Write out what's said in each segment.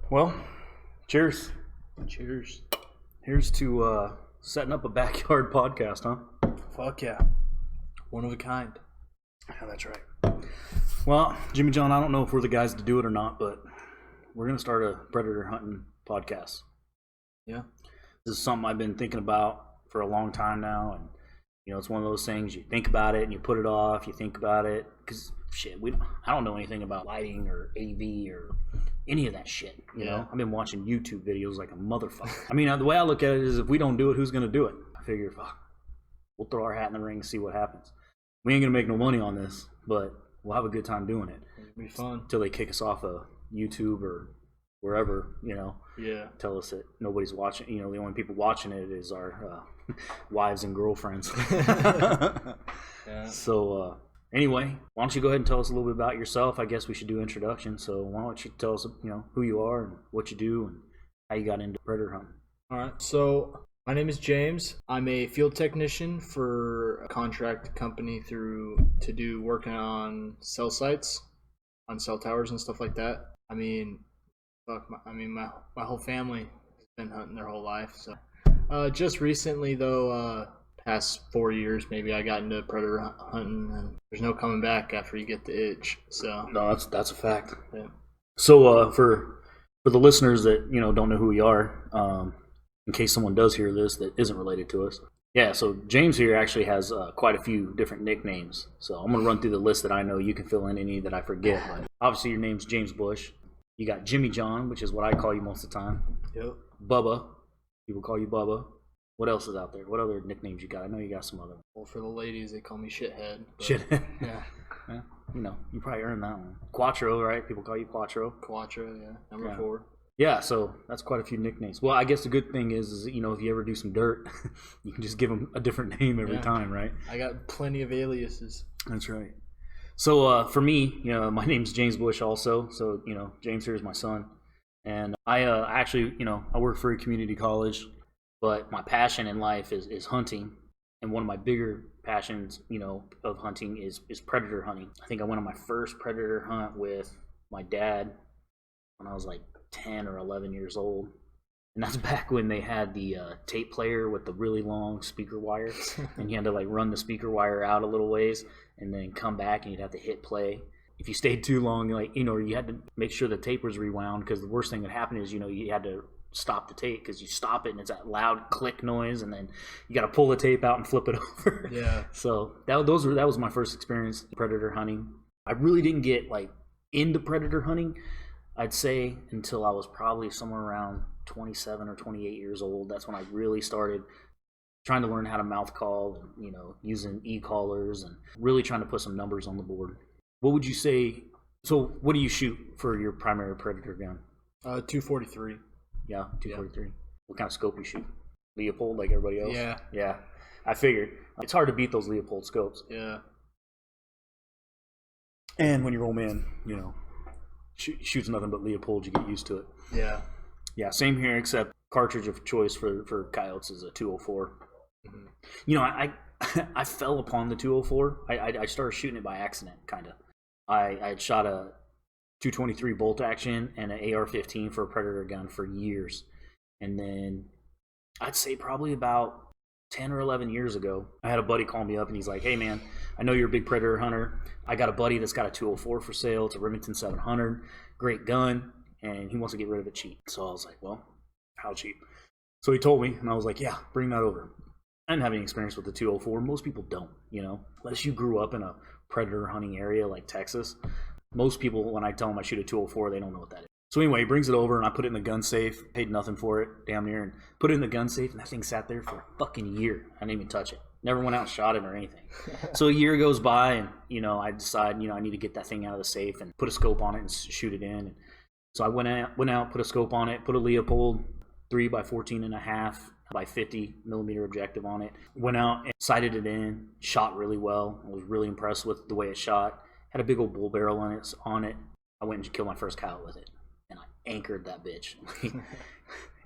Well, cheers. Cheers. Here's to setting up a backyard podcast, huh? Fuck yeah. One of a kind. Yeah, that's right. Well, Jimmy John, I don't know if we're the guys to do it or not, but we're going to start a predator hunting podcast. Yeah. This is something I've been thinking about for a long time now, and it's one of those things you think about it and you put it off, you think about it, because shit, I don't know anything about lighting or AV or any of that shit, you know? I've been watching YouTube videos like a motherfucker. I mean, the way I look at it is if we don't do it, who's going to do it? I figure, fuck, we'll throw our hat in the ring and see what happens. We ain't going to make no money on this, but we'll have a good time doing it. It'll be fun. Until they kick us off of YouTube or wherever, Yeah. tell us that nobody's watching. The only people watching it is our wives and girlfriends. Yeah. So anyway, why don't you go ahead and tell us a little bit about yourself? I guess we should do introduction. So why don't you tell us, who you are and what you do and how you got into predator hunting. All right. So my name is James. I'm a field technician for a contract company to do working on cell sites, on cell towers and stuff like that. I mean, my whole family has been hunting their whole life. So just recently though, past 4 years maybe, I got into predator hunting, and there's no coming back after you get the itch. So No, that's a fact. yeah. So for the listeners that don't know who we are, in case someone does hear this that isn't related to us, yeah. So James here actually has quite a few different nicknames. So I'm gonna run through the list that I know. You can fill in any that I forget. But obviously, your name's James Bush. You got Jimmy John, which is what I call you most of the time. Yep. Bubba, people call you Bubba. What else is out there? What other nicknames you got? I know you got some other. Well, for the ladies, they call me shithead. Shit. Yeah. Yeah. You probably earned that one. Quattro, right? People call you Quattro. Quattro, yeah. Number 4. Yeah, so that's quite a few nicknames. Well, I guess the good thing is if you ever do some dirt, you can just give them a different name every time, right? I got plenty of aliases. That's right. So for me, my name's James Bush also. So, James here is my son. And I actually, I work for a community college, but my passion in life is hunting. And one of my bigger passions, of hunting is predator hunting. I think I went on my first predator hunt with my dad when I was like 10 or 11 years old. And that's back when they had the tape player with the really long speaker wire. And you had to run the speaker wire out a little ways and then come back and you'd have to hit play. If you stayed too long, you had to make sure the tape was rewound, because the worst thing that happened is, you had to stop the tape, because you stop it and it's that loud click noise, and then you got to pull the tape out and flip it over. Yeah. So that was my first experience predator hunting. I really didn't get into predator hunting, I'd say, until I was probably somewhere around 27 or 28 years old. That's when I really started trying to learn how to mouth call, and, using e-collars and really trying to put some numbers on the board. What would you say? So what do you shoot for your primary predator gun? 243. Yeah, 243. Yeah. What kind of scope you shoot? Leopold, like everybody else? Yeah. Yeah, I figured. It's hard to beat those Leopold scopes. Yeah. And when you're old man, shoots nothing but Leopold, you get used to it. Yeah. Yeah, same here, except cartridge of choice for coyotes is a 204. Mm-hmm. I fell upon the 204. I started shooting it by accident, kind of. I had shot a 223 bolt action and an AR-15 for a predator gun for years. And then I'd say probably about 10 or 11 years ago, I had a buddy call me up and he's like, "Hey man, I know you're a big predator hunter. I got a buddy that's got a 204 for sale. It's a Remington 700. Great gun. And he wants to get rid of it cheap." So I was like, "Well, how cheap?" So he told me, and I was like, "Yeah, bring that over." I didn't have any experience with the 204. Most people don't, unless you grew up in a predator hunting area like Texas. Most people, when I tell them I shoot a 204, they don't know what that is. So anyway, he brings it over, and I put it in the gun safe. Paid nothing for it, damn near, and put it in the gun safe, and that thing sat there for a fucking year. I didn't even touch it. Never went out and shot it or anything. So a year goes by, and I decide, I need to get that thing out of the safe and put a scope on it and shoot it in. So I went out, put a scope on it, put a Leopold 3x14.5 by 50 millimeter objective on it. Went out and sighted it in, shot really well. I was really impressed with the way it shot. Had a big old bull barrel on it. I went and killed my first coyote with it, and I anchored that bitch.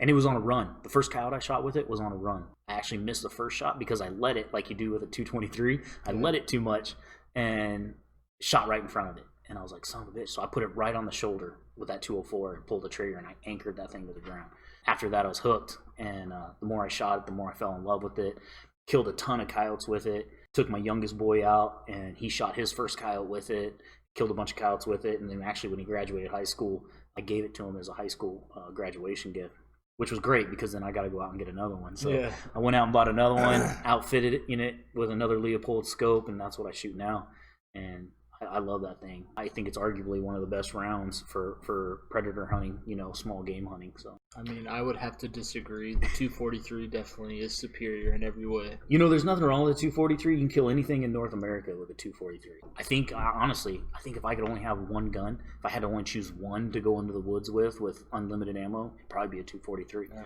And it was on a run. The first coyote I shot with it was on a run. I actually missed the first shot because I let it, like you do with a 223. I let it too much and shot right in front of it. And I was like, son of a bitch. So I put it right on the shoulder with that 204 and pulled the trigger, and I anchored that thing to the ground. After that, I was hooked. And the more I shot it, the more I fell in love with it. Killed a ton of coyotes with it. Took my youngest boy out, and he shot his first coyote with it. Killed a bunch of coyotes with it. And then actually, when he graduated high school, I gave it to him as a high school graduation gift, which was great because then I got to go out and get another one. So I went out and bought another one, outfitted it in it with another Leopold scope, and that's what I shoot now. And I love that thing. I think it's arguably one of the best rounds for predator hunting, small game hunting. So I mean, I would have to disagree. The 243 definitely is superior in every way. There's nothing wrong with the 243. You can kill anything in North America with a 243. I think, honestly, if I could only have one gun, if I had to only choose one to go into the woods with unlimited ammo, it'd probably be a 243. Yeah.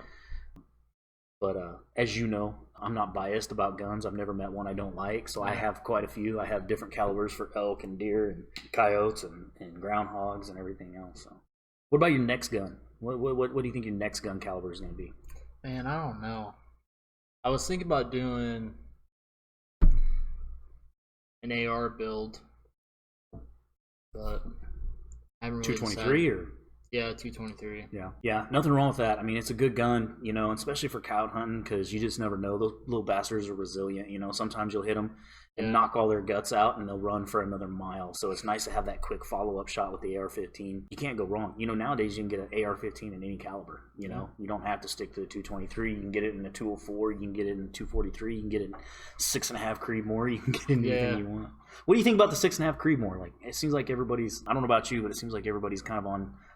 But as you know, I'm not biased about guns. I've never met one I don't like, so I have quite a few. I have different calibers for elk and deer and coyotes and groundhogs and everything else. So, what about your next gun? What do you think your next gun caliber is going to be? Man, I don't know. I was thinking about doing an AR build, but I haven't really 223 decided. Yeah, 223. Yeah, nothing wrong with that. I mean, it's a good gun, especially for coyote hunting because you just never know. Those little bastards are resilient. Sometimes you'll hit them and knock all their guts out, and they'll run for another mile. So it's nice to have that quick follow-up shot with the AR-15. You can't go wrong. Nowadays you can get an AR-15 in any caliber. You don't have to stick to the 223. You can get it in a 204. You can get it in a 243. You can get it in 6.5 Creedmoor. You can get it in anything you want. What do you think about the 6.5 Creedmoor? Like, it seems like everybody's. I don't know about you, but it seems like everybody's kind of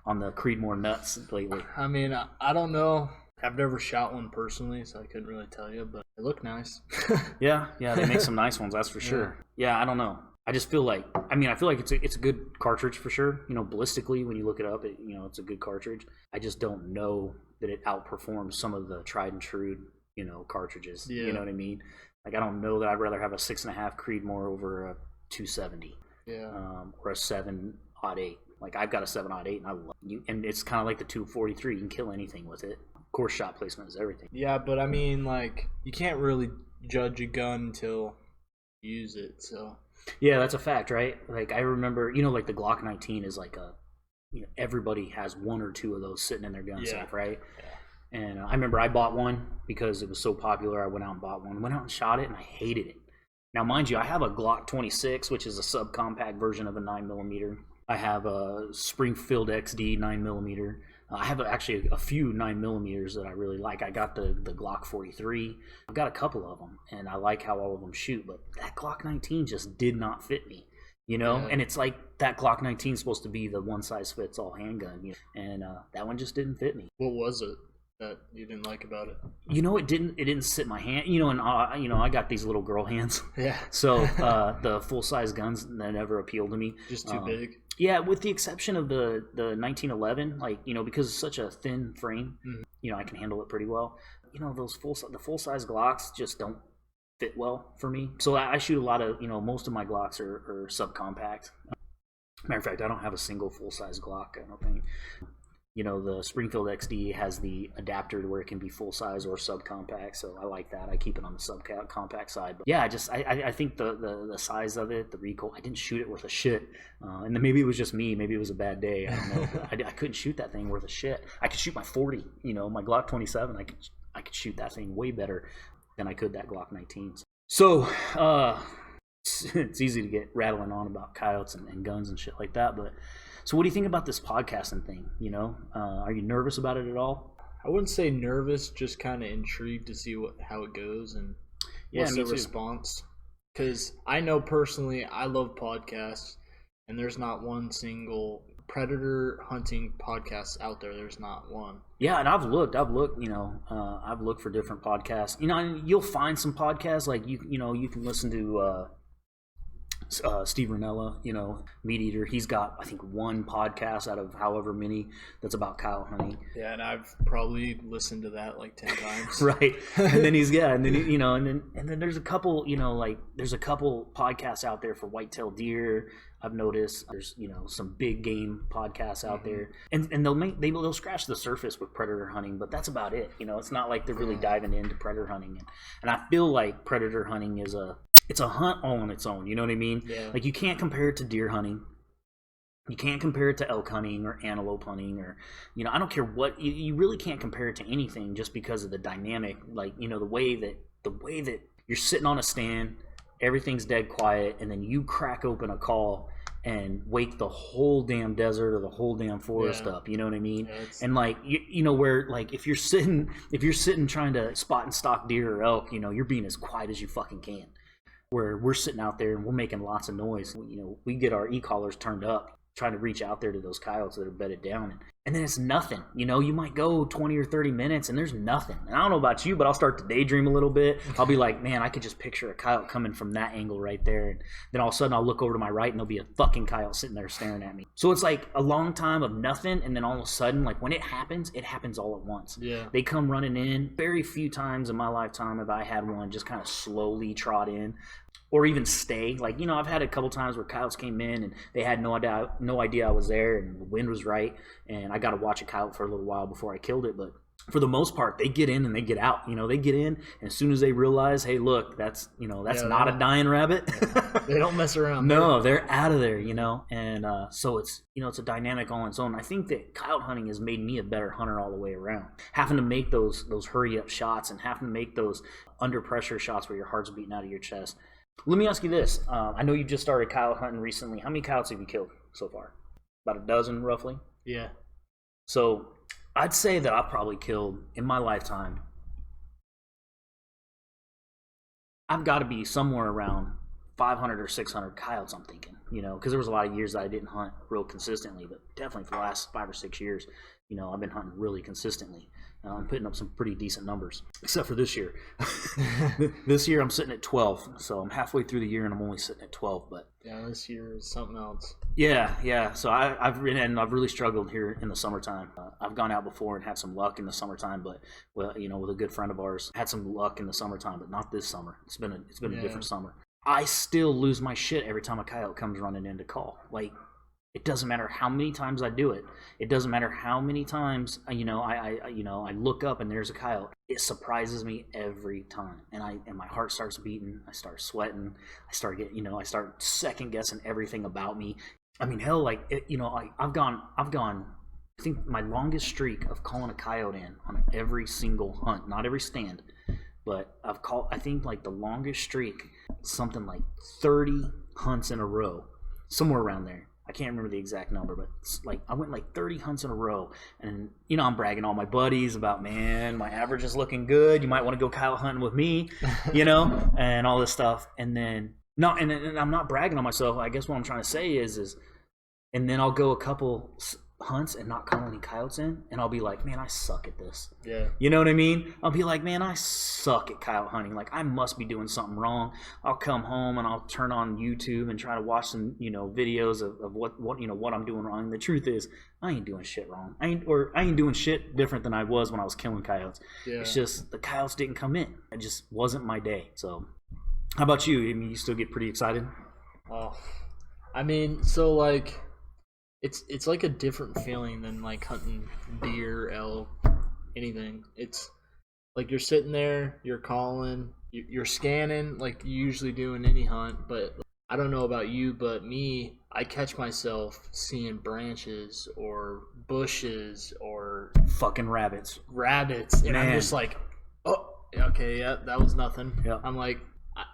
on the Creedmoor nuts lately. I mean, I don't know. I've never shot one personally, so I couldn't really tell you, but they look nice. yeah, they make some nice ones, that's for sure. Yeah, I don't know. I just feel like, it's a good cartridge for sure. Ballistically, when you look it up, it's a good cartridge. I just don't know that it outperforms some of the tried and true, cartridges. Yeah. You know what I mean? Like, I don't know that I'd rather have a 6.5 Creedmoor over a 270. Yeah. Or a 7.8. Like, I've got a 7.8, and I love it. And it's kind of like the 243. You can kill anything with it. Of course, shot placement is everything. Yeah, but I mean, like, you can't really judge a gun until you use it, so. Yeah, that's a fact, right? Like, I remember, like the Glock 19 is like everybody has one or two of those sitting in their gun safe, right? Yeah. And I remember I bought one because it was so popular. I went out and bought one. Went out and shot it, and I hated it. Now, mind you, I have a Glock 26, which is a subcompact version of a 9mm. I have a Springfield XD 9mm. I have actually a few 9mm that I really like. I got the Glock 43. I've got a couple of them, and I like how all of them shoot. But that Glock 19 just did not fit me, Yeah. And it's like that Glock 19 is supposed to be the one-size-fits-all handgun, and that one just didn't fit me. What was it that you didn't like about it? It didn't sit in my hand. And I got these little girl hands. Yeah. So the full-size guns, that never appealed to me. Just too big. Yeah, with the exception of the 1911, because it's such a thin frame, I can handle it pretty well. The full size Glocks just don't fit well for me. So I shoot a lot of, most of my Glocks are subcompact. Matter of fact, I don't have a single full size Glock, I don't think. The Springfield XD has the adapter to where it can be full size or subcompact, so I like that. I keep it on the subcompact side. But yeah, I think the size of it, the recoil, I didn't shoot it worth a shit. And then maybe it was just me. Maybe it was a bad day. I don't know. But I couldn't shoot that thing worth a shit. I could shoot my 40, my Glock 27. I could shoot that thing way better than I could that Glock 19. So it's easy to get rattling on about coyotes and guns and shit like that, but. So what do you think about this podcasting thing? Are you nervous about it at all? I wouldn't say nervous, just kind of intrigued to see how it goes and what's the response. Because I know personally, I love podcasts, and there's not one single predator hunting podcast out there. There's not one. Yeah, and I've looked. I've looked for different podcasts. And you'll find some podcasts like you can listen to. Steve Ranella, Meat Eater, he's got I think one podcast out of however many that's about coyote hunting. Yeah, and I've probably listened to that like 10 times. Right, and then and then there's a couple, there's a couple podcasts out there for whitetail deer. I've noticed there's some big game podcasts out there, and they'll scratch the surface with predator hunting, but that's about it. It's not like they're really diving into predator hunting, and I feel like predator hunting is it's a hunt all on its own. You know what I mean? Yeah. Like, you can't compare it to deer hunting. You can't compare it to elk hunting or antelope hunting, or I don't care what you really can't compare it to anything, just because of the dynamic, like the way that you're sitting on a stand, everything's dead quiet, and then you crack open a call and wake the whole damn desert or the whole damn forest up. You know what I mean? Yeah, and like where like if you're sitting trying to spot and stalk deer or elk, you're being as quiet as you fucking can. Where we're sitting out there and we're making lots of noise. We get our e-collars turned up, trying to reach out there to those coyotes that are bedded down, and then it's nothing. You might go 20 or 30 minutes and there's nothing. And I don't know about you, but I'll start to daydream a little bit. I'll be like, man, I could just picture a coyote coming from that angle right there, and then all of a sudden I'll look over to my right and there'll be a fucking coyote sitting there staring at me. So it's like a long time of nothing, and then all of a sudden, like when it happens all at once. Yeah, they come running in. Very few times in my lifetime have I had one just kind of slowly trot in or even stay. Like, I've had a couple times where coyotes came in and they had no idea I was there, and the wind was right, and I got to watch a coyote for a little while before I killed it. But for the most part, they get in and they get out. They get in, and as soon as they realize, hey, look, that's not a dying rabbit. They don't mess around. No, they're out of there. And so it's it's a dynamic all on its own. I think that coyote hunting has made me a better hunter all the way around. Having to make those hurry up shots and having to make those under pressure shots where your heart's beating out of your chest. Let me ask you this. I know you just started coyote hunting recently. How many coyotes have you killed so far? About a dozen, roughly? Yeah. So I'd say that I've probably killed, in my lifetime, I've got to be somewhere around 500 or 600 coyotes, I'm thinking. Because there was a lot of years that I didn't hunt real consistently, but definitely for the last 5 or 6 years, I've been hunting really consistently. I'm putting up some pretty decent numbers, except for this year. This year I'm sitting at 12, so I'm halfway through the year and I'm only sitting at 12. But yeah, this year is something else. Yeah. So I've really struggled here in the summertime. I've gone out before and had some luck in the summertime, but with a good friend of ours, had some luck in the summertime, but not this summer. It's been a different summer. I still lose my shit every time a coyote comes running in to call. Like, it doesn't matter how many times I do it. It doesn't matter how many times I look up and there's a coyote. It surprises me every time, and my heart starts beating. I start sweating. I start second guessing everything about me. I mean, hell, like I've gone. I think my longest streak of calling a coyote in on every single hunt, not every stand, but I think like the longest streak, something like 30 hunts in a row, somewhere around there. I can't remember the exact number, but like I went like 30 hunts in a row, and I'm bragging all my buddies about, man, my average is looking good. You might want to go coyote hunting with me, and all this stuff. And then and I'm not bragging on myself. I guess what I'm trying to say is, and then I'll go a couple hunts and not call any coyotes in, and I'll be like, man, I suck at this. Yeah. You know what I mean? I'll be like, man, I suck at coyote hunting. Like, I must be doing something wrong. I'll come home and I'll turn on YouTube and try to watch some, videos of what I'm doing wrong. And the truth is, I ain't doing shit wrong. I ain't doing shit different than I was when I was killing coyotes. Yeah. It's just the coyotes didn't come in. It just wasn't my day. So, how about you? I mean, you still get pretty excited? Oh, I mean, so like, It's like a different feeling than like hunting deer, elk, anything. It's like you're sitting there, you're calling, you're scanning like you usually do in any hunt. But I don't know about you, but me, I catch myself seeing branches or bushes or fucking rabbits, and I'm just like, oh, okay, yeah, that was nothing. Yeah. I'm like,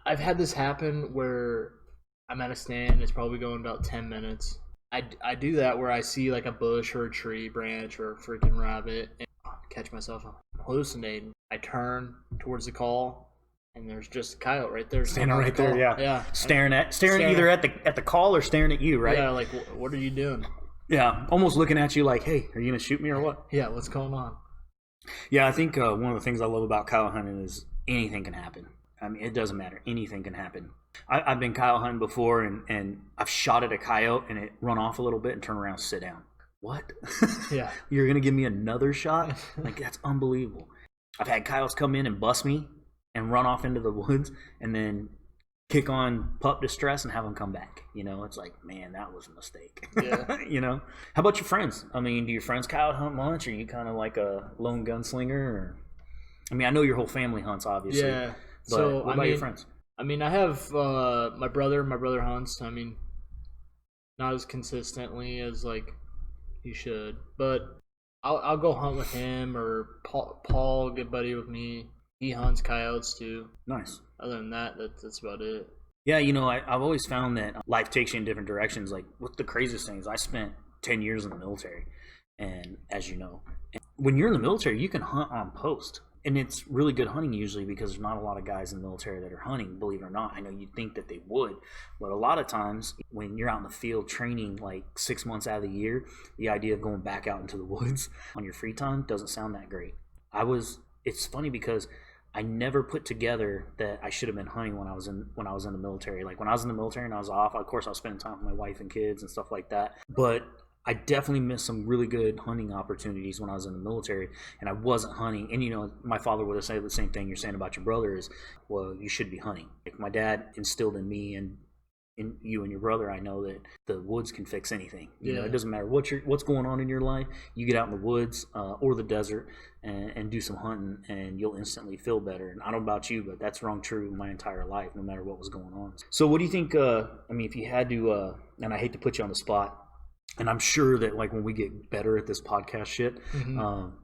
I've had this happen where I'm at a stand. It's probably going about 10 minutes. I do that where I see like a bush or a tree branch or a freaking rabbit and I catch myself hallucinating. I turn towards the call and there's just a coyote right there. Standing right there, yeah. Staring either at the call or staring at you, right? Yeah, like, what are you doing? Yeah, almost looking at you like, hey, are you going to shoot me or what? Yeah, what's going on? Yeah, I think one of the things I love about coyote hunting is anything can happen. I mean, it doesn't matter. Anything can happen. I've been coyote hunting before, and I've shot at a coyote, and it run off a little bit and turn around and sit down. What? Yeah. You're going to give me another shot? Like, that's unbelievable. I've had coyotes come in and bust me and run off into the woods and then kick on pup distress and have them come back. It's like, man, that was a mistake. Yeah. How about your friends? I mean, do your friends coyote hunt much? Or are you kind of like a lone gunslinger? Or... I mean, I know your whole family hunts, obviously. Yeah. But so, what about your friends? I mean, I have my brother hunts. I mean, not as consistently as like he should. But I'll go hunt with him, or Paul, good buddy with me. He hunts coyotes too. Nice. Other than that, that's about it. Yeah, you know, I've always found that life takes you in different directions. Like, what's the craziest thing is I spent 10 years in the military, and as you know, when you're in the military, you can hunt on post. And it's really good hunting usually because there's not a lot of guys in the military that are hunting, believe it or not. I know you'd think that they would, but a lot of times when you're out in the field training like 6 months out of the year, the idea of going back out into the woods on your free time doesn't sound that great. It's funny because I never put together that I should have been hunting when I was in the military. Like when I was in the military and I was off, of course I was spending time with my wife and kids and stuff like that. But I definitely missed some really good hunting opportunities when I was in the military, and I wasn't hunting. And, you know, my father would have said the same thing you're saying about your brother is, well, you should be hunting. Like my dad instilled in me and in you and your brother, I know that the woods can fix anything. You know, it doesn't matter what's going on in your life. You get out in the woods or the desert and do some hunting, and you'll instantly feel better. And I don't know about you, but that's rung true my entire life, no matter what was going on. So what do you think, I mean, if you had to, and I hate to put you on the spot, and I'm sure that like when we get better at this podcast shit,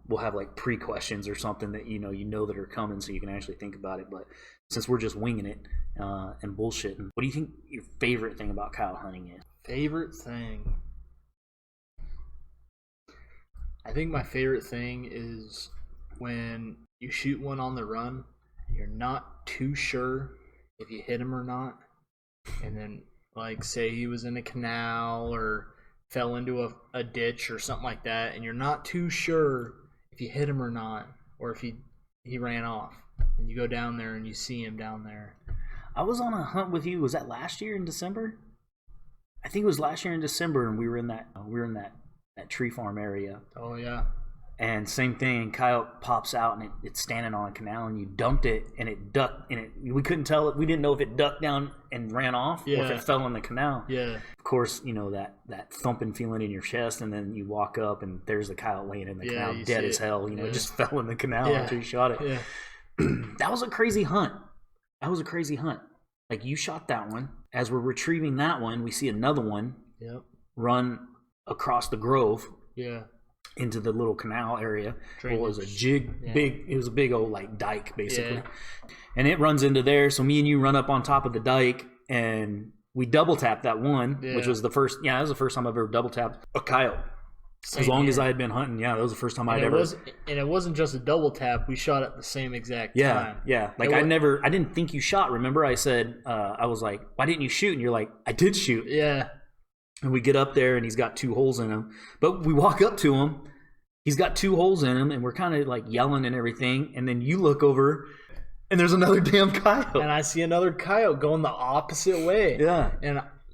we'll have like pre-questions or something that you know that are coming, so you can actually think about it. But since we're just winging it and bullshitting, what do you think your favorite thing about coyote hunting is? Favorite thing? I think my favorite thing is when you shoot one on the run and you're not too sure if you hit him or not, and then like say he was in a canal or fell into a ditch or something like that, and you're not too sure if you hit him or not, or if he ran off, and you go down there and you see him down there. I was on a hunt with you. Was that last year in December? I think it was last year in December, and we were in that tree farm area. Oh yeah. And same thing, coyote pops out and it's standing on a canal, and you dumped it and it ducked, and we couldn't tell it. We didn't know if it ducked down and ran off or if it fell in the canal. Yeah. Of course, you know that thumping feeling in your chest, and then you walk up and there's the coyote laying in the canal, dead as hell. You know, it just fell in the canal after you shot it. Yeah. That was a crazy hunt. Like you shot that one. As we're retrieving that one, we see another one run across the grove. Yeah. Into the little canal area. It was a big old like dike basically, and it runs into there. So me and you run up on top of the dike and we double tap that one, which was the first. Yeah, that was the first time I've ever double tapped a coyote. As long as I had been hunting, that was the first time I'd ever. And it wasn't just a double tap. We shot at the same exact time. Yeah. Like I didn't think you shot. Remember, I said, I was like, why didn't you shoot? And you're like, I did shoot. Yeah. And we get up there, and he's got 2 holes in him. But we walk up to him. He's got 2 holes in him, and we're kind of like yelling and everything. And then you look over, and there's another damn coyote. And I see another coyote going the opposite way. Yeah.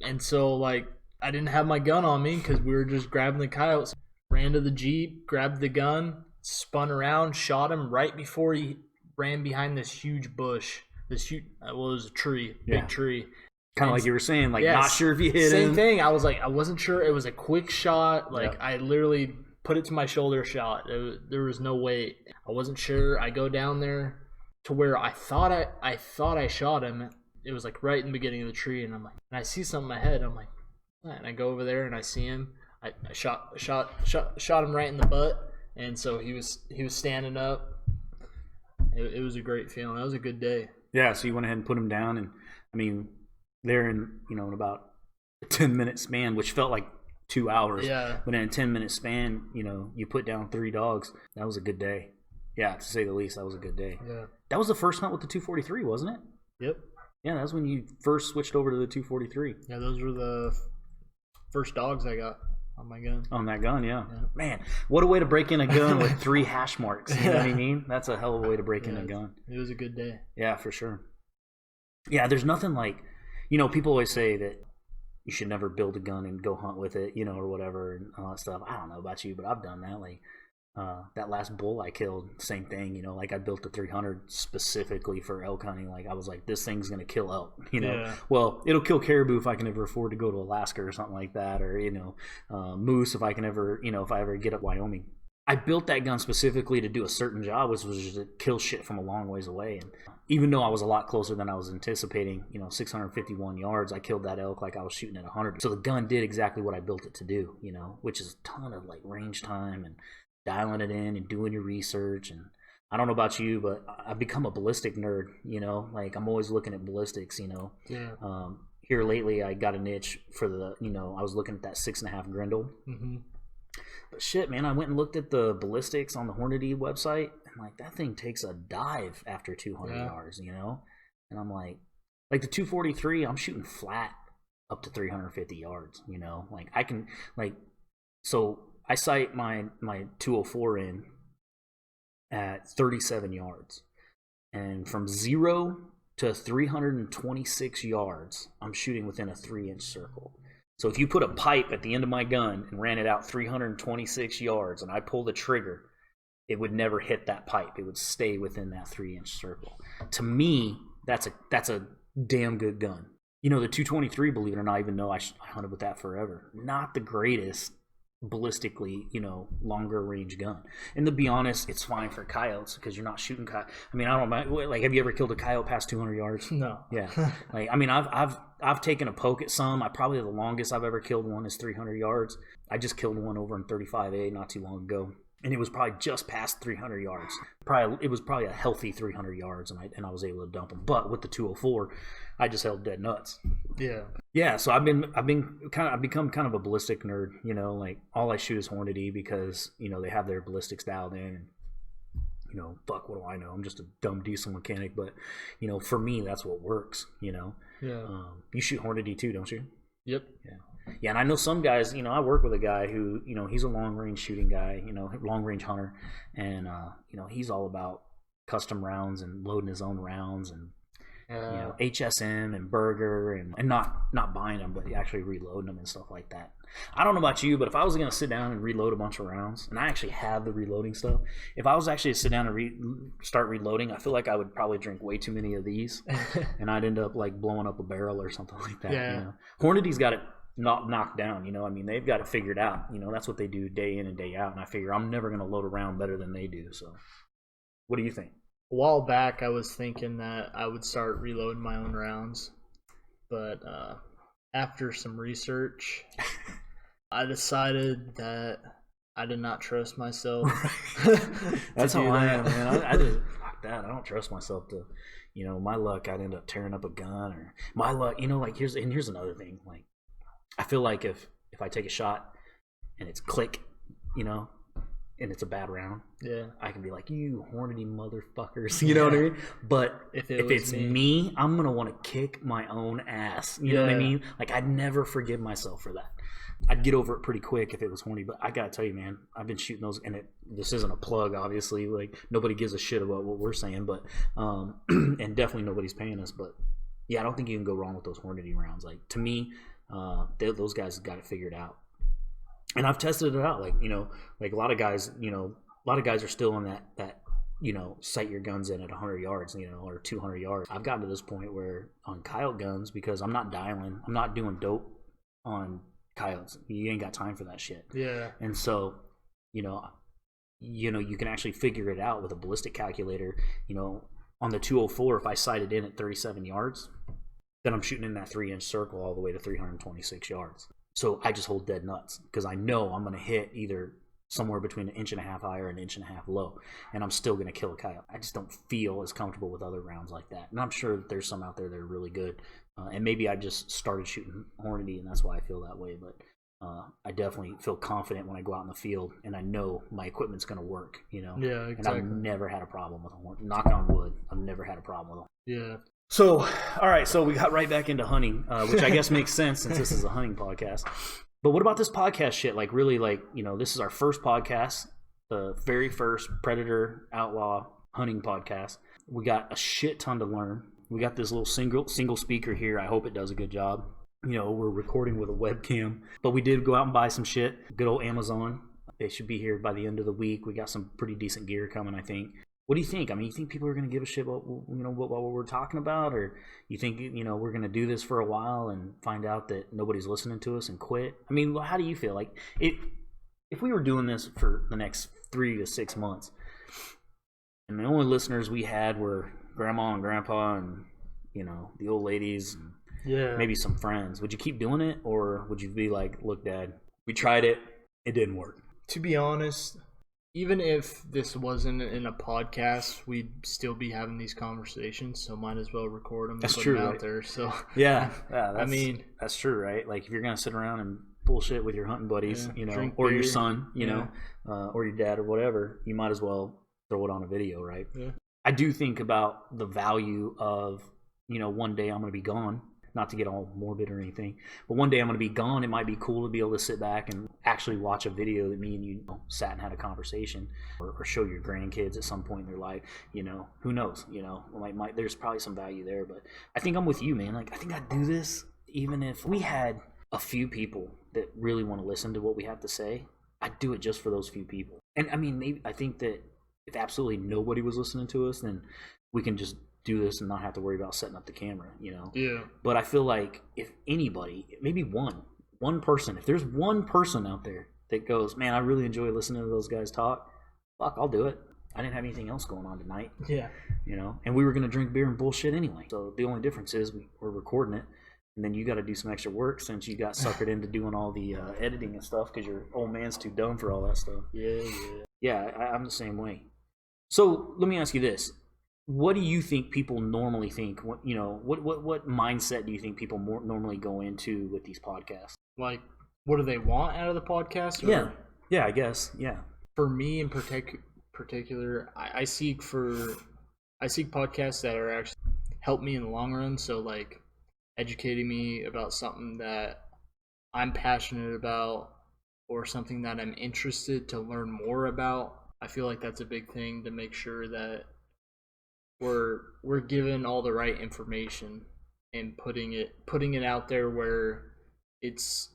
And so, like, I didn't have my gun on me because we were just grabbing the coyotes. Ran to the Jeep, grabbed the gun, spun around, shot him right before he ran behind this huge bush. It was a tree, big tree. Kind of like you were saying, like not sure if you hit him. Same thing. I was like, I wasn't sure. It was a quick shot. Like I literally put it to my shoulder, shot. There was no weight. I wasn't sure. I go down there to where I thought I shot him. It was like right in the beginning of the tree, and I'm like, and I see something in my head. I'm like, and I go over there and I see him. I shot him right in the butt, and so he was standing up. It was a great feeling. That was a good day. Yeah. So you went ahead and put him down, and I mean, there in about a 10-minute span, which felt like 2 hours. Yeah. But in a 10-minute span, you put down 3 dogs. That was a good day. Yeah, to say the least, that was a good day. Yeah. That was the first hunt with the 243, wasn't it? Yep. Yeah, that was when you first switched over to the 243. Yeah, those were the first dogs I got on my gun. On that gun, yeah. Man, what a way to break in a gun with 3 hash marks. You know what I mean? That's a hell of a way to break in a gun. It was a good day. Yeah, for sure. Yeah, there's nothing like, people always say that you should never build a gun and go hunt with it, or whatever and all that stuff. I don't know about you, but I've done that. Like that last bull I killed, same thing. Like I built a 300 specifically for elk hunting. Like I was like, this thing's gonna kill elk. Well, it'll kill caribou if I can ever afford to go to Alaska or something like that, or moose if I can ever, if I ever get up Wyoming. I built that gun specifically to do a certain job, which was just to kill shit from a long ways away. And even though I was a lot closer than I was anticipating, 651 yards, I killed that elk like I was shooting at 100. So the gun did exactly what I built it to do, which is a ton of like range time and dialing it in and doing your research. And I don't know about you, but I've become a ballistic nerd, like I'm always looking at ballistics, Yeah. Here lately I got an itch for I was looking at that 6.5 Grendel. Mm-hmm. But shit, man, I went and looked at the ballistics on the Hornady website, and like that thing takes a dive after 200 yards, And I'm like the 243, I'm shooting flat up to 350 yards, like I can so I sight my 204 in at 37 yards, and from 0 to 326 yards, I'm shooting within a 3-inch circle. So if you put a pipe at the end of my gun and ran it out 326 yards and I pulled the trigger, it would never hit that pipe. It would stay within that 3-inch circle. To me, that's a damn good gun. The 223, believe it or not, even though I hunted with that forever, not the greatest ballistically, longer range gun. And to be honest, it's fine for coyotes because you're not shooting coyote. I mean, I don't mind. Like, have you ever killed a coyote past 200 yards? No. Yeah. Like, I mean, I've taken a poke at some. Probably the longest I've ever killed one is 300 yards. I just killed one over in 35A not too long ago, and it was probably just past 300 yards. It was probably a healthy 300 yards, and I was able to dump them. But with the 204, I just held dead nuts. Yeah. Yeah, so I've become kind of a ballistic nerd, like all I shoot is Hornady because, they have their ballistics dialed in, and, fuck, what do I know? I'm just a dumb diesel mechanic, but, for me, that's what works, Yeah. You shoot Hornady too, don't you? Yep. Yeah. Yeah, and I know some guys, I work with a guy who, he's a long-range shooting guy, long-range hunter, and, he's all about custom rounds and loading his own rounds and, HSM and Burger and not buying them, but actually reloading them and stuff like that. I don't know about you, but if I was going to sit down and reload a bunch of rounds, and I actually have the reloading stuff, if I was actually to sit down and start reloading, I feel like I would probably drink way too many of these, and I'd end up like blowing up a barrel or something like that. Yeah. Hornady's got it not knocked down, I mean, they've got it figured out. That's what they do day in and day out, and I figure I'm never going to load a round better than they do. So what do you think? A while back, I was thinking that I would start reloading my own rounds, but after some research, I decided that I did not trust myself. That's how I am, man. I just fuck that. I don't trust myself to, my luck. I'd end up tearing up a gun, or my luck. Like here's another thing. Like I feel like if I take a shot and it's click, and it's a bad round, I can be like, you Hornady motherfuckers, you know what I mean? But if it's me, I'm gonna want to kick my own ass, you know what I mean? Like, I'd never forgive myself for that. I'd get over it pretty quick if it was Hornady, but I gotta tell you, man, I've been shooting those, and this isn't a plug, obviously, like, nobody gives a shit about what we're saying, but and definitely nobody's paying us, but yeah, I don't think you can go wrong with those Hornady rounds. Like, to me, those guys have got it figured out. And I've tested it out, like a lot of guys, are still in that sight your guns in at 100 yards, or 200 yards. I've gotten to this point where on coyote guns, because I'm not dialing, I'm not doing dope on coyotes. You ain't got time for that shit. Yeah. And so, you can actually figure it out with a ballistic calculator. On the 204, if I sighted in at 37 yards, then I'm shooting in that 3-inch circle all the way to 326 yards. So I just hold dead nuts because I know I'm going to hit either somewhere between 1.5 inches high or 1.5 inches low, and I'm still going to kill a coyote. I just don't feel as comfortable with other rounds like that. And I'm sure that there's some out there that are really good. And maybe I just started shooting Hornady, and that's why I feel that way. But I definitely feel confident when I go out in the field, and I know my equipment's going to work, Yeah, exactly. And I've never had a problem with them. Knock on wood, I've never had a problem with them. Yeah. So, all right, so we got right back into hunting, which I guess makes sense since this is a hunting podcast. But what about this podcast shit? Like, really, this is our first podcast, the very first Predator Outlaw hunting podcast. We got a shit ton to learn. We got this little single speaker here. I hope it does a good job. We're recording with a webcam, but we did go out and buy some shit. Good old Amazon. They should be here by the end of the week. We got some pretty decent gear coming, I think. What do you think? I mean, you think people are going to give a shit about what we're talking about, or you think we're going to do this for a while and find out that nobody's listening to us and quit? I mean, how do you feel? Like, if we were doing this for the next 3 to 6 months, and the only listeners we had were grandma and grandpa and, the old ladies and maybe some friends. Would you keep doing it, or would you be like, look, Dad, we tried it. It didn't work. To be honest, even if this wasn't in a podcast, we'd still be having these conversations. So might as well record them and put them out there. So that's true, right? Like if you're gonna sit around and bullshit with your hunting buddies, or your son, or your dad or whatever, you might as well throw it on a video, right? Yeah. I do think about the value of, one day I'm gonna be gone. Not to get all morbid or anything, but one day I'm going to be gone. It might be cool to be able to sit back and actually watch a video that me and you sat and had a conversation, or show your grandkids at some point in their life. Who knows? There's probably some value there, but I think I'm with you, man. Like, I think I'd do this even if we had a few people that really want to listen to what we have to say. I'd do it just for those few people. And I mean, I think that if absolutely nobody was listening to us, then we can just do this and not have to worry about setting up the camera, Yeah. But I feel like if anybody, maybe one person, if there's one person out there that goes, man, I really enjoy listening to those guys talk, fuck, I'll do it. I didn't have anything else going on tonight. Yeah. And we were going to drink beer and bullshit anyway. So the only difference is we're recording it, and then you got to do some extra work since you got suckered into doing all the editing and stuff because your old man's too dumb for all that stuff. Yeah, I'm the same way. So let me ask you this. What do you think people normally think? What mindset do you think people normally go into with these podcasts? Like, what do they want out of the podcast? Or? Yeah, I guess. Yeah. For me in particular, I seek podcasts that are actually help me in the long run. So like educating me about something that I'm passionate about or something that I'm interested to learn more about. I feel like that's a big thing to make sure that we're given all the right information and putting it out there where it's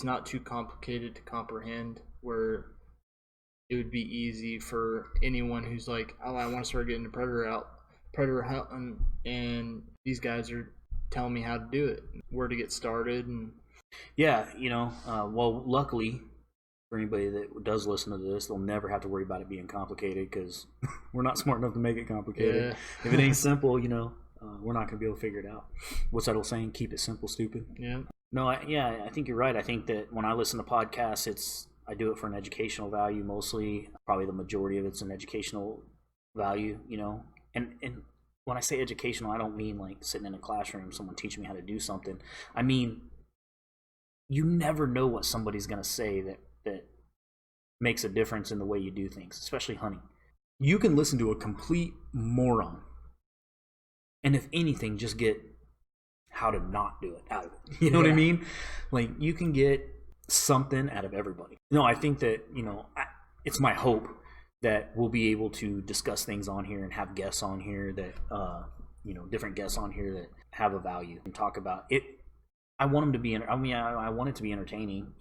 not too complicated to comprehend, where it would be easy for anyone who's like, oh, I want to start getting a predator hunting, and these guys are telling me how to do it, where to get started. And well, luckily for anybody that does listen to this, they'll never have to worry about it being complicated because we're not smart enough to make it complicated. Yeah. If it ain't simple, we're not going to be able to figure it out. What's that old saying? Keep it simple, stupid. Yeah. No, I think you're right. I think that when I listen to podcasts, I do it for an educational value mostly. Probably the majority of it's an educational value, And when I say educational, I don't mean like sitting in a classroom, someone teaching me how to do something. I mean, you never know what somebody's going to say that makes a difference in the way you do things, especially hunting. You can listen to a complete moron, and if anything, just get how to not do it out of it. You know what I mean? Like, you can get something out of everybody. No, I think that, it's my hope that we'll be able to discuss things on here and have guests on here that, different guests on here that have a value and talk about it. I want them to be, I want it to be entertaining,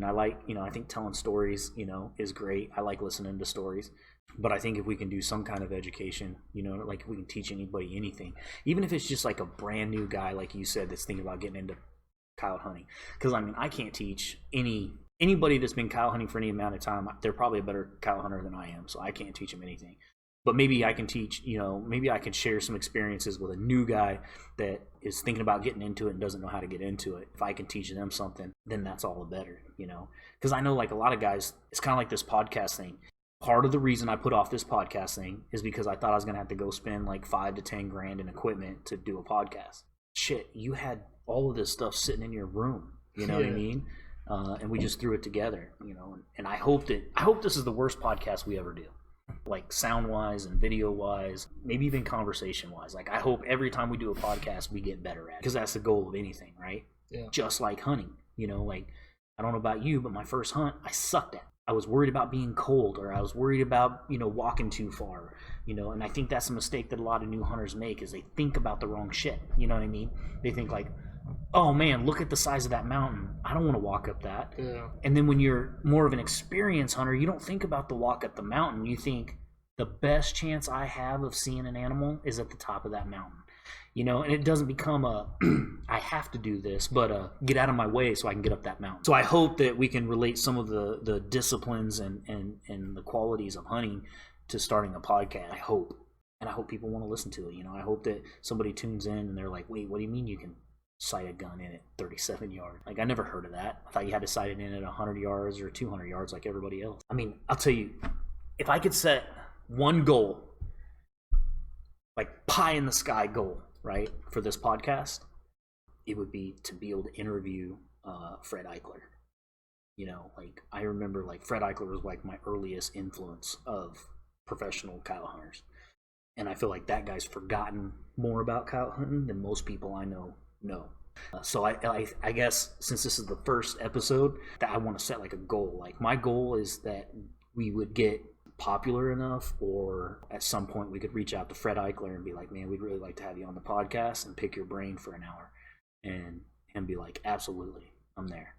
I like, I think telling stories, is great. I like listening to stories, but I think if we can do some kind of education, like if we can teach anybody anything, even if it's just like a brand new guy, like you said, that's thinking about getting into coyote hunting. Because I can't teach anybody that's been coyote hunting for any amount of time. They're probably a better coyote hunter than I am, so I can't teach them anything. But maybe I can teach, maybe I can share some experiences with a new guy that is thinking about getting into it and doesn't know how to get into it. If I can teach them something, then that's all the better, Because I know like a lot of guys, it's kind of like this podcast thing. Part of the reason I put off this podcast thing is because I thought I was going to have to go spend like $5 to $10,000 in equipment to do a podcast. Shit, you had all of this stuff sitting in your room, what I mean? And we just threw it together, and I hope this is the worst podcast we ever do. Like sound wise and video wise, maybe even conversation wise. Like I hope every time we do a podcast we get better at it, because that's the goal of anything, right? Yeah. Just like hunting, like I don't know about you, but my first hunt I sucked at. I was worried about being cold, or I was worried about walking too far, and I think that's a mistake that a lot of new hunters make, is they think about the wrong shit. You know what I mean? They think like, oh man, look at the size of that mountain, I don't want to walk up that. Yeah. And then when you're more of an experienced hunter, you don't think about the walk up the mountain. You think the best chance I have of seeing an animal is at the top of that mountain, and it doesn't become a I have to do this, but get out of my way so I can get up that mountain. So I hope that we can relate some of the disciplines and the qualities of hunting to starting a podcast. I hope. and I hope people want to listen to it. I hope that somebody tunes in and they're like, wait, what do you mean you can sight a gun in at 37 yards? Like, I never heard of that. I thought you had to sight it in at 100 yards or 200 yards like everybody else. I mean, I'll tell you, if I could set one goal, like pie in the sky goal, right, for this podcast, it would be to be able to interview Fred Eichler. Like, I remember, like, Fred Eichler was like my earliest influence of professional coyote hunters, and I feel like that guy's forgotten more about coyote hunting than most people I know. So I guess since this is the first episode, that I want to set like a goal. Like, my goal is that we would get popular enough, or at some point we could reach out to Fred Eichler and be like, man, we'd really like to have you on the podcast and pick your brain for an hour, and be like, absolutely, I'm there,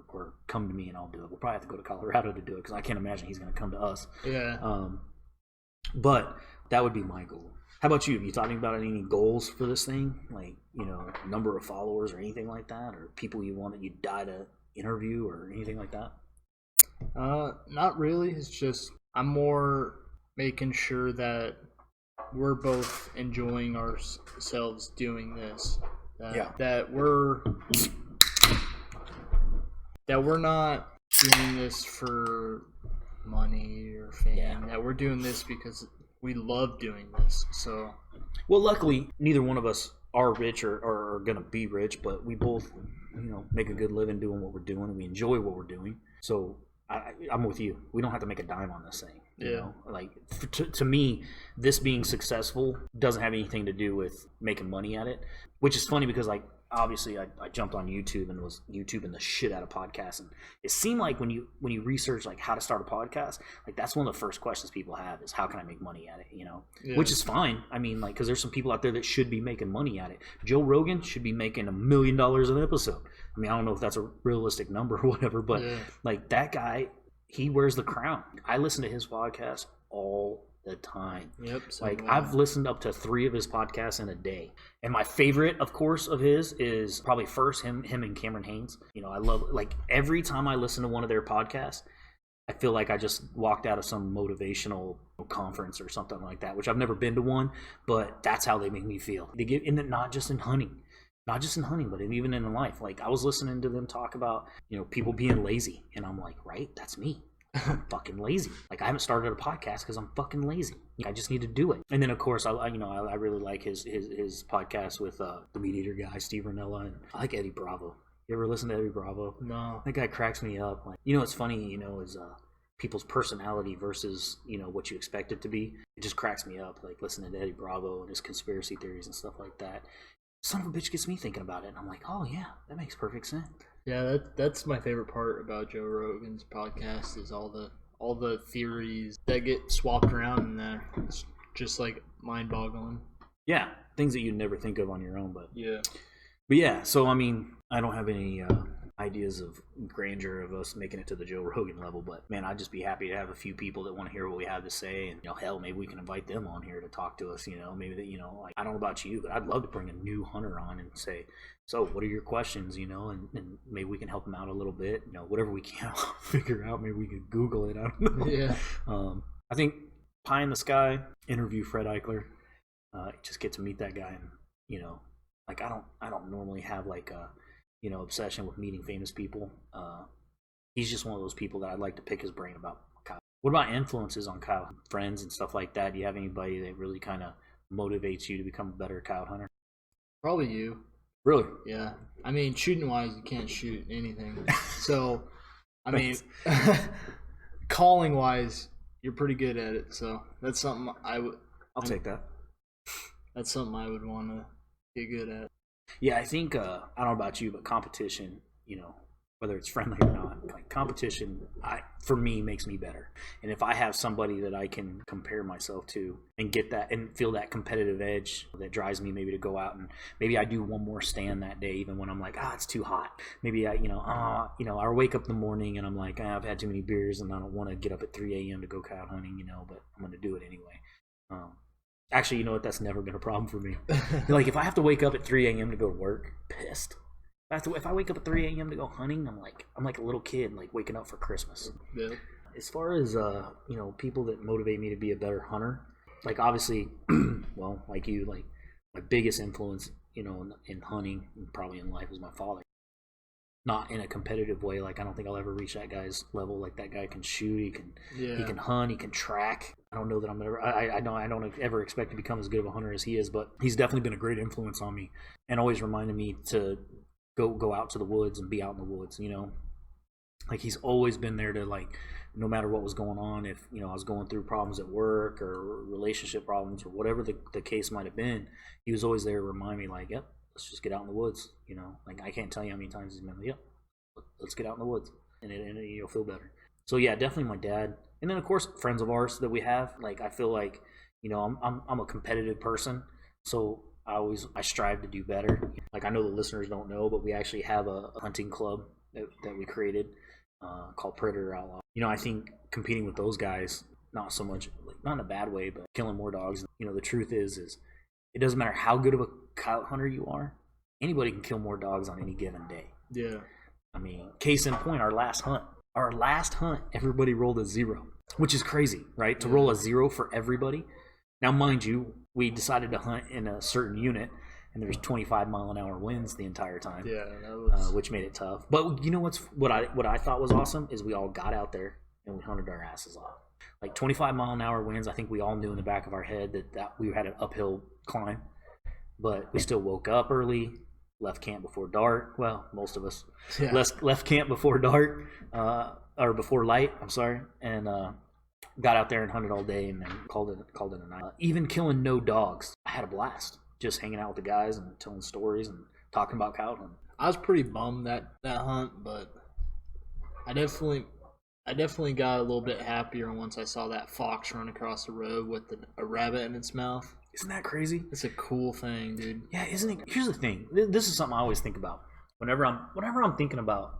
or come to me and I'll do it. We'll probably have to go to Colorado to do it, because I can't imagine he's going to come to us. Yeah. But that would be my goal. How about you? Have you talking about any goals for this thing? Like, number of followers or anything like that, or people you want that you die to interview or anything like that? Not really. It's just I'm more making sure that we're both enjoying ourselves doing this. That we're not doing this for money or fame. Yeah. That we're doing this because we love doing this. So, well, luckily, neither one of us are rich or are going to be rich, but we both, make a good living doing what we're doing, and we enjoy what we're doing. So I'm with you. We don't have to make a dime on this thing. Like, to me, this being successful doesn't have anything to do with making money at it, which is funny because, like, obviously I jumped on YouTube and was YouTubing the shit out of podcasts, and it seemed like when you research like how to start a podcast, like that's one of the first questions people have is, how can I make money at it? Which is fine. I mean, like, because there's some people out there that should be making money at it. Joe Rogan should be making $1 million an episode. I mean, I don't know if that's a realistic number or whatever, but like, that guy, he wears the crown. I listen to his podcast all the time. Yep. Like, I've listened up to 3 of his podcasts in a day. And my favorite, of course, of his is probably first him and Cameron Haynes. I love, like, every time I listen to one of their podcasts, I feel like I just walked out of some motivational conference or something like that, which I've never been to one, but that's how they make me feel. They get in it, not just in hunting, but even in life. Like, I was listening to them talk about, people being lazy, and I'm like, right, that's me. I'm fucking lazy. Like, I haven't started a podcast because I'm fucking lazy. I just need to do it. And then, of course, I really like his podcast with the Meat Eater guy, Steve Ranella, and I like Eddie Bravo. You ever listen to Eddie Bravo? No. That guy cracks me up. Like, it's funny, is people's personality versus, what you expect it to be. It just cracks me up, like, listening to Eddie Bravo and his conspiracy theories and stuff like that. Son of a bitch gets me thinking about it, and I'm like, oh yeah, that makes perfect sense. Yeah, that's my favorite part about Joe Rogan's podcast is all the theories that get swapped around in there. It's just like mind-boggling. Yeah, things that you'd never think of on your own, but yeah. So I mean, I don't have any ideas of grandeur of us making it to the Joe Rogan level, but man, I'd just be happy to have a few people that want to hear what we have to say, and hell, maybe we can invite them on here to talk to us. Maybe that like, I don't know about you, but I'd love to bring a new hunter on and say, so what are your questions, and maybe we can help them out a little bit, whatever we can figure out. Maybe we can Google it. I don't know. Yeah. I think pie in the sky, interview Fred Eichler, just get to meet that guy, and like, I don't normally have like a obsession with meeting famous people. He's just one of those people that I'd like to pick his brain about Kyle. What about influences on Kyle? Friends and stuff like that? Do you have anybody that really kind of motivates you to become a better coyote hunter? Probably you. Really? Yeah. I mean, shooting wise, you can't shoot anything. So, I mean, calling wise, you're pretty good at it. So that's something I'll take that. That's something I would want to get good at. Yeah, I think, I don't know about you, but competition, whether it's friendly or not, like, competition, for me, makes me better. And if I have somebody that I can compare myself to and get that and feel that competitive edge that drives me maybe to go out, and maybe I do one more stand that day, even when I'm like, it's too hot. Maybe I wake up in the morning and I'm like, I've had too many beers and I don't want to get up at 3 a.m. to go coyote hunting, but I'm going to do it anyway. Actually, you know what? That's never been a problem for me. Like, if I have to wake up at 3 a.m. to go to work, pissed. If I wake up at 3 a.m. to go hunting, I'm like a little kid, like waking up for Christmas. Yeah. As far as people that motivate me to be a better hunter, like obviously, well, like you, like my biggest influence, in hunting and probably in life is my father. Not in a competitive way. Like I don't think I'll ever reach that guy's level. Like that guy can shoot, he can hunt, he can track. I don't know that I'm ever. I know I don't ever expect to become as good of a hunter as he is, but he's definitely been a great influence on me, and always reminded me to go out to the woods and be out in the woods. Like he's always been there to, like, no matter what was going on, if I was going through problems at work or relationship problems or whatever the case might have been, he was always there to remind me, like, yep, let's just get out in the woods. Like I can't tell you how many times he's been like, yep, let's get out in the woods, and you'll feel better. So yeah, definitely my dad, and then of course friends of ours that we have. Like I feel like I'm a competitive person, so I strive to do better. Like I know the listeners don't know, but we actually have a hunting club that we created called Predator Outlaw. I think competing with those guys, not so much, like, not in a bad way, but killing more dogs. The truth is it doesn't matter how good of a coyote hunter you are, anybody can kill more dogs on any given day. Yeah. I mean, case in point, our last hunt, everybody rolled a 0, which is crazy, right? To roll a 0 for everybody. Now, mind you, we decided to hunt in a certain unit, and there's 25-mile-an-hour winds the entire time. Yeah, that was... which made it tough. But what I thought was awesome is we all got out there and we hunted our asses off. Like 25-mile-an-hour winds, I think we all knew in the back of our head that we had an uphill climb, but we still woke up early, left camp before dark. Well, most of us left camp before dark, or before light. I'm sorry, and got out there and hunted all day, and then called it a night. Even killing no dogs, I had a blast. Just hanging out with the guys and telling stories and talking about coyote hunting. I was pretty bummed that hunt, but I definitely got a little bit happier once I saw that fox run across the road with a rabbit in its mouth. Isn't that crazy? It's a cool thing, dude. Yeah, isn't it? Here's the thing. This is something I always think about. Whenever I'm thinking about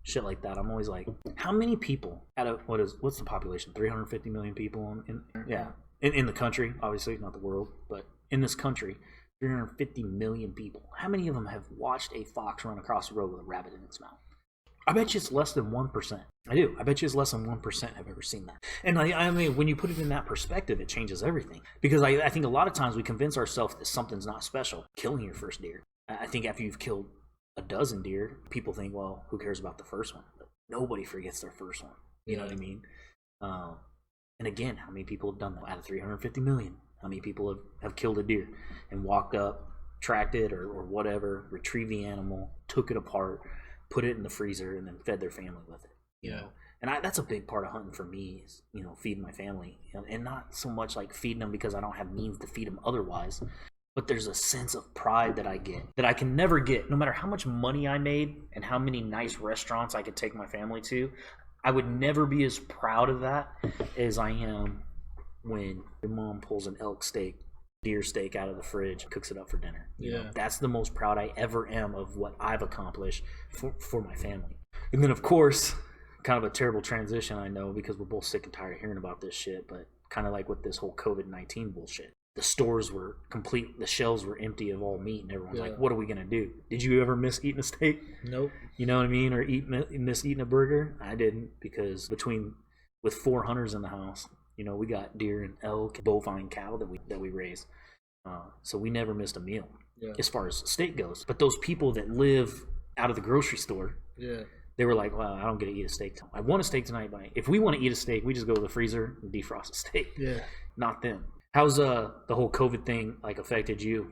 shit like that, I'm always like, how many people out of what's the population? 350 million people in the country, obviously not the world, but in this country, 350 million people. How many of them have watched a fox run across the road with a rabbit in its mouth? I bet you it's less than 1%. I do. I bet you it's less than 1% have ever seen that. And I mean, when you put it in that perspective, it changes everything. Because I think a lot of times we convince ourselves that something's not special. Killing your first deer. I think after you've killed a dozen deer, people think, well, who cares about the first one? But nobody forgets their first one. You know what I mean? And again, how many people have done that? Out of 350 million, how many people have killed a deer and walked up, tracked it or whatever, retrieved the animal, took it apart, put it in the freezer, and then fed their family with it. You know? And that's a big part of hunting for me is, feeding my family. And not so much like feeding them because I don't have means to feed them otherwise, but there's a sense of pride that I get that I can never get. No matter how much money I made and how many nice restaurants I could take my family to, I would never be as proud of that as I am when your mom pulls an elk steak, deer steak out of the fridge, cooks it up for dinner. You know, that's the most proud I ever am of what I've accomplished for my family. And then, of course, kind of a terrible transition, I know, because we're both sick and tired of hearing about this shit, but kind of like with this whole COVID-19 bullshit. The stores were complete, the shelves were empty of all meat, and everyone's like, what are we going to do? Did you ever miss eating a steak? Nope. You know what I mean? Or miss eating a burger? I didn't, because with 4 hunters in the house, we got deer and elk, bovine cattle that we raise. So we never missed a meal as far as steak goes. But those people that live out of the grocery store, they were like, well, I don't get to eat a steak. I want a steak tonight, but if we want to eat a steak, we just go to the freezer and defrost a steak. Yeah. Not them. How's the whole COVID thing affected you?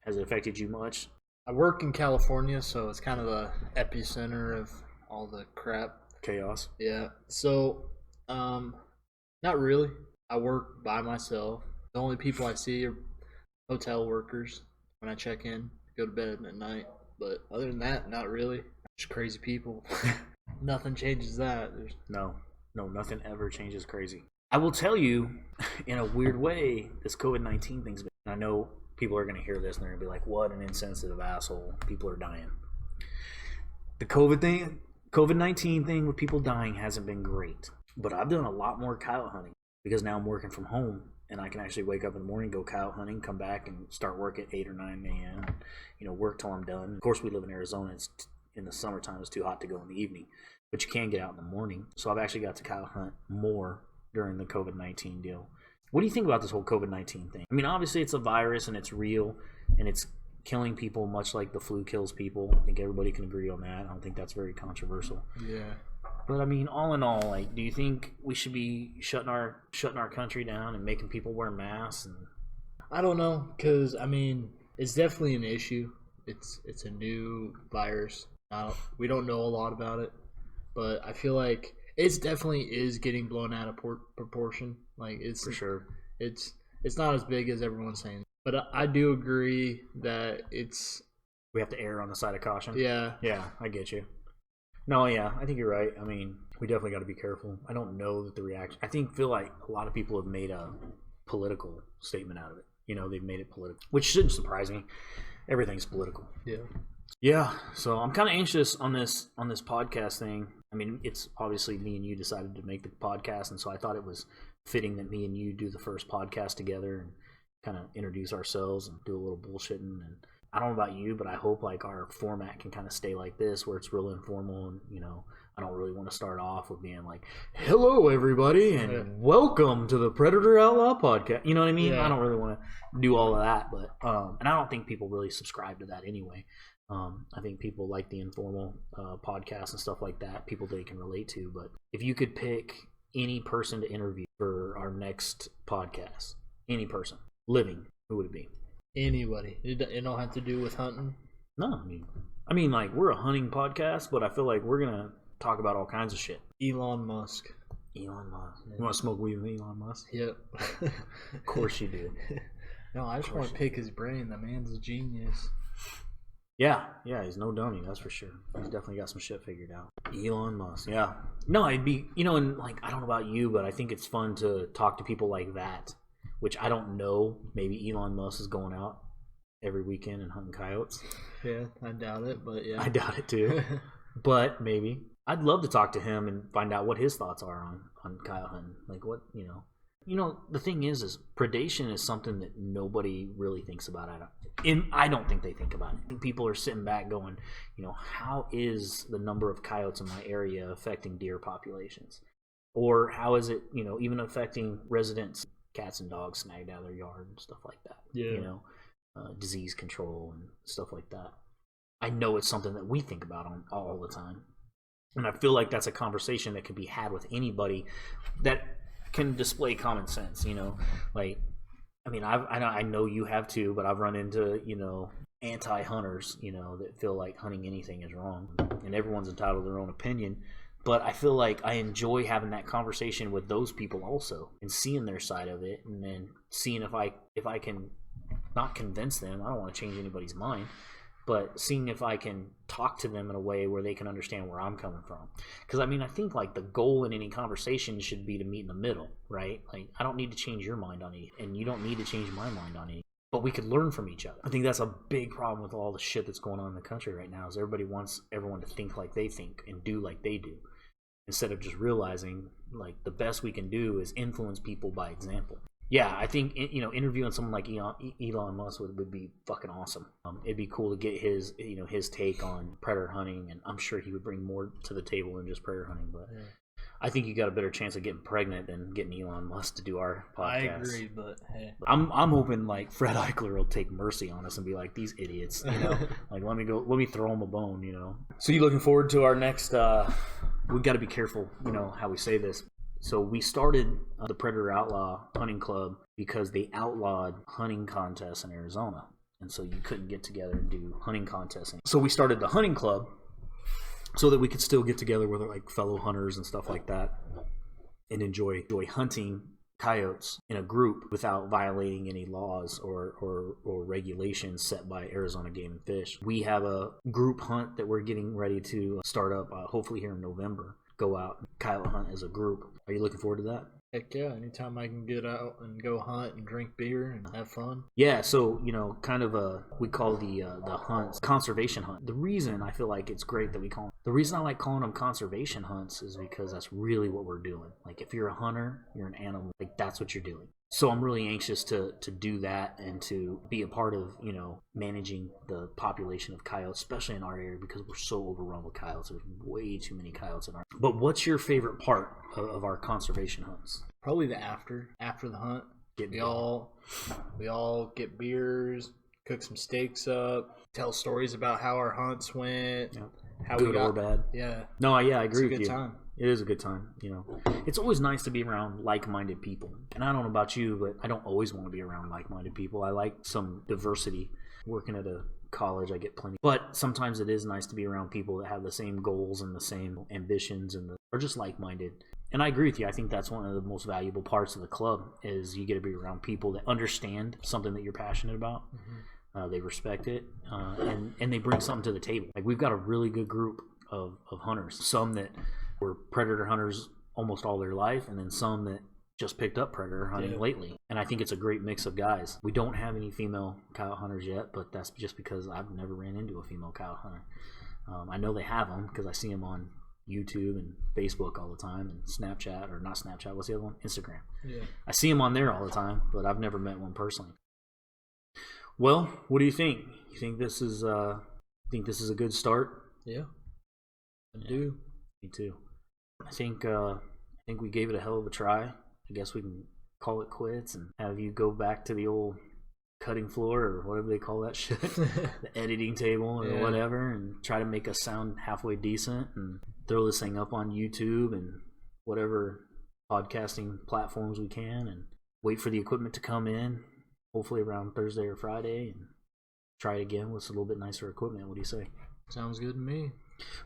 Has it affected you much? I work in California, so it's kind of the epicenter of all the crap. Chaos. Yeah. So, not really. I work by myself. The only people I see are hotel workers when I check in, go to bed at night. But other than that, not really. Just crazy people. Nothing changes that. No, nothing ever changes crazy. I will tell you, in a weird way, this COVID-19 thing's been... I know people are going to hear this and they're going to be like, what an insensitive asshole. People are dying. The COVID-19 thing with people dying hasn't been great. But I've done a lot more coyote hunting because now I'm working from home and I can actually wake up in the morning, go coyote hunting, come back and start work at 8 or 9 a.m. Work till I'm done. Of course, we live in Arizona. It's in the summertime, it's too hot to go in the evening. But you can get out in the morning. So I've actually got to coyote hunt more during the COVID-19 deal. What do you think about this whole COVID-19 thing? I mean, obviously it's a virus and it's real and it's killing people much like the flu kills people. I think everybody can agree on that. I don't think that's very controversial. Yeah. But I mean, all in all, like, do you think we should be shutting our country down and making people wear masks? And I don't know, because I mean, it's definitely an issue. It's a new virus. We don't know a lot about it, but I feel like it's definitely is getting blown out of proportion. Like it's for sure, it's not as big as everyone's saying. But I do agree that we have to err on the side of caution. Yeah. Yeah, I get you. No, yeah, I think you're right. I mean, we definitely got to be careful. I don't know that the reaction. Feel like a lot of people have made a political statement out of it. You know, they've made it political, which shouldn't surprise me. Everything's political. Yeah. Yeah. So I'm kind of anxious on this podcast thing. I mean, it's obviously me and you decided to make the podcast, and so I thought it was fitting that me and you do the first podcast together and kind of introduce ourselves and do a little bullshitting. And I don't know about you, but I hope like our format can kind of stay like this, where it's real informal. And you know, I don't really want to start off with being like, "Hello, everybody, and welcome to the Predator Outlaw podcast." You know what I mean? Yeah. I don't really want to do all of that, but and I don't think people really subscribe to that anyway. I think people like the informal podcasts and stuff like that, people they can relate to. But if you could pick any person to interview for our next podcast, any person living, who would it be? Anybody. It don't have to do with hunting. No, I mean, like, we're a hunting podcast, but I feel like we're gonna talk about all kinds of shit. Elon Musk. Elon Musk. You want to smoke weed with Elon Musk? Yep. Of course you do. No, I just want to pick his brain. The man's a genius. Yeah, he's no dummy, that's for sure. He's definitely got some shit figured out. Elon Musk, yeah. No, it'd be, you know, and like, I don't know about you, but I think it's fun to talk to people like that, which I don't know. Maybe Elon Musk is going out every weekend and hunting coyotes. Yeah, I doubt it, but yeah. I doubt it too. But maybe. I'd love to talk to him and find out what his thoughts are on coyote hunting. Like what, you know. You know, the thing is predation is something that nobody really thinks about. I don't think they think about it. People are sitting back going, you know, how is the number of coyotes in my area affecting deer populations? Or how is it, you know, even affecting residents, cats and dogs snagged out of their yard and stuff like that. Yeah. You know, disease control and stuff like that. I know it's something that we think about all the time. And I feel like that's a conversation that could be had with anybody that can display common sense, you know. Like, I mean, I know you have too, but I've run into, you know, anti-hunters, you know, that feel like hunting anything is wrong, and everyone's entitled to their own opinion. But I feel like I enjoy having that conversation with those people also, and seeing their side of it, and then seeing if I can not convince them. I don't want to change anybody's mind, but seeing if I can talk to them in a way where they can understand where I'm coming from. Because, I mean, I think, like, the goal in any conversation should be to meet in the middle, right? Like, I don't need to change your mind on anything, and you don't need to change my mind on anything. But we could learn from each other. I think that's a big problem with all the shit that's going on in the country right now, is everybody wants everyone to think like they think and do like they do, instead of just realizing, like, the best we can do is influence people by example. Yeah, I think, you know, interviewing someone like Elon Musk would be fucking awesome. It'd be cool to get his take on predator hunting, and I'm sure he would bring more to the table than just predator hunting. But yeah. I think you got a better chance of getting pregnant than getting Elon Musk to do our podcast. I agree, but hey, I'm hoping like Fred Eichler will take mercy on us and be like, these idiots, you know, like let me throw him a bone, you know. So you looking forward to our next? We got to be careful, you know, how we say this. So we started the Predator Outlaw Hunting Club because they outlawed hunting contests in Arizona. And so you couldn't get together and do hunting contests. So we started the hunting club so that we could still get together with like fellow hunters and stuff like that and enjoy hunting coyotes in a group without violating any laws or regulations set by Arizona Game and Fish. We have a group hunt that we're getting ready to start up hopefully here in November. Go out and coyote hunt as a group. Are you looking forward to that? Heck yeah, anytime I can get out and go hunt and drink beer and have fun. Yeah, so, you know, kind of we call the hunts conservation hunt. The reason I feel like it's great that we call them, the reason I like calling them conservation hunts is because that's really what we're doing. Like, if you're a hunter, you're an animal, like, that's what you're doing. So I'm really anxious to do that and to be a part of, you know, managing the population of coyotes, especially in our area because we're so overrun with coyotes. There's way too many coyotes in our area. But what's your favorite part of our conservation hunts? Probably the after the hunt. Get We all get beers, cook some steaks up, tell stories about how our hunts went, how good we got, or bad. Yeah. No, yeah, I agree It's a with good you. time. It is a good time. It's always nice to be around like-minded people. And I don't know about you, but I don't always want to be around like-minded people. I like some diversity. Working at a college, I get plenty. But sometimes it is nice to be around people that have the same goals and the same ambitions and are just like-minded. And I agree with you. I think that's one of the most valuable parts of the club is you get to be around people that understand something that you're passionate about. They respect it, and they bring something to the table. Like we've got a really good group of hunters. Some that were predator hunters almost all their life, and then some that just picked up predator hunting lately. And I think it's a great mix of guys. We don't have any female coyote hunters yet, but that's just because I've never ran into a female coyote hunter. I know they have them because I see them on YouTube and Facebook all the time, and Snapchat, or not Snapchat, what's the other one? Instagram. Yeah. I see them on there all the time, but I've never met one personally. Well, what do you think? You think this is a good start? Yeah, I do. Me too. I think we gave it a hell of a try. I guess we can call it quits and have you go back to the old cutting floor or whatever they call that shit, the editing table or whatever, and try to make us sound halfway decent and throw this thing up on YouTube and whatever podcasting platforms we can, and wait for the equipment to come in, hopefully around Thursday or Friday, and try it again with a little bit nicer equipment. What do you say? Sounds good to me.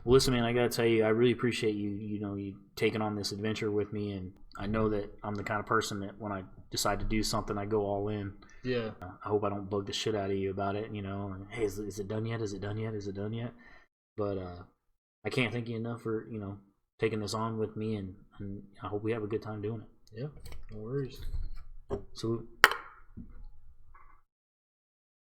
Well, listen, man, I gotta tell you, I really appreciate you taking on this adventure with me, and I know that I'm the kind of person that when I decide to do something, I go all in. Yeah. I hope I don't bug the shit out of you about it, and, hey, is it done yet? Is it done yet? Is it done yet? But I can't thank you enough for, taking this on with me, and I hope we have a good time doing it. Yeah, no worries. Salute.